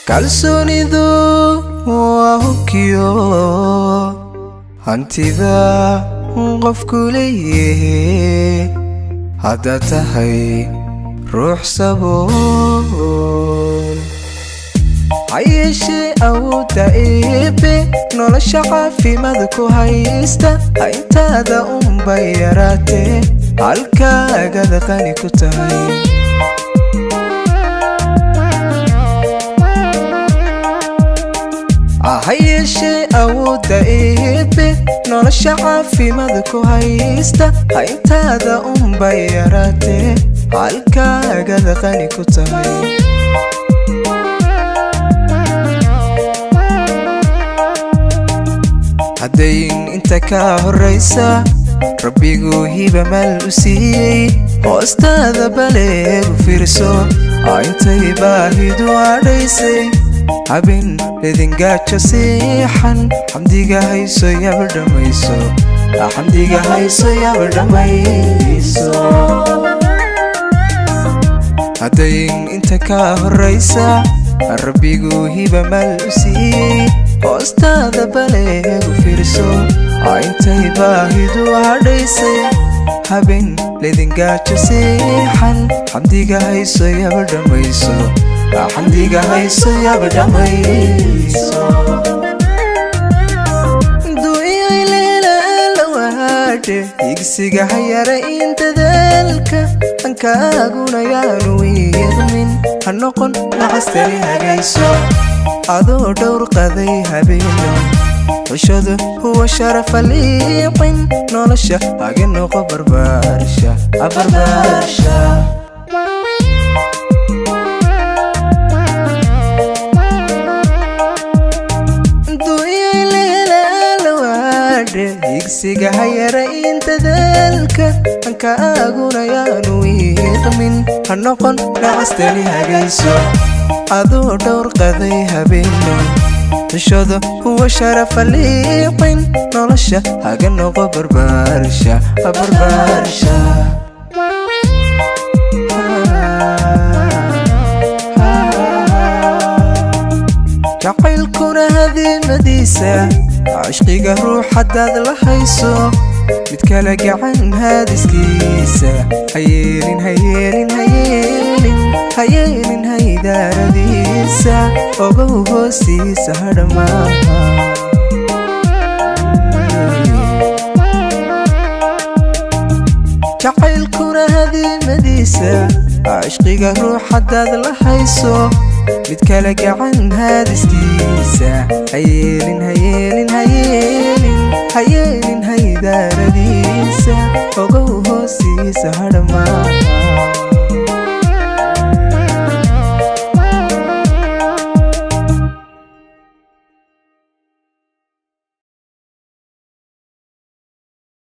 kalsoonidu waa hubkiyo hantida qofku leeyahay haddaad tahay ruux sabool hayeeshee awoodda eebbe nolosha caafimaad ku haysta intaada unbay yaraatee halkaagada qani ku tahay hayeeshee awoodda eebbe nolosha caafimaad ku haysta intaada unbay yaraatee halkaagada qani ku tahay haddayn inta ka horraysa rabbigu hiba mal u siiyey hoostaada baleegu fiirso intay baahidu adhaysay habeen idingaajo siixan xamdiga hayso yaba dhammayso xamdiga hayso yaba dhammayso haddayn inta ka horraysa rabbigu hiba mal u siiyey hoostaada baleegu fiirso intay baahidu adhaysay habeen idingaajo siixan xamdiga hayso yaba dhammayso xamdiga hayso yaba dhammayso duuyay leelalawaadhe higsiga hayara in dadaalka ankaaguna yaanu wiidmin ha noqon nacastani hagayso adoo dhowr qaday habeeno xushadu huwa sharafa liiqin nolosha haga noqo barbaarsha barbaarsha higsiga hayara in dadaalka ankaaguna yaanu wiiqmin ha noqon nacastani hagayso adoo dhowr qaday habeeno xushadu huwa sharafa liiqin nolosha haga noqo barbaarsha barbaarsha jacaylkuna hadiimadiisa cishqiga ruux haddaad la hayso mid kala gacan haadiskiisa hayeelin hayeelin hayeelin hayeelin haydaaradiisa ogow hoostiisa hadhamaaha jacaylkuna hadiimadiisa cishqiga ruux haddaad la hayso mid kala gacan haadiskiisa hayeelin hayeelin hayeelin hayeelin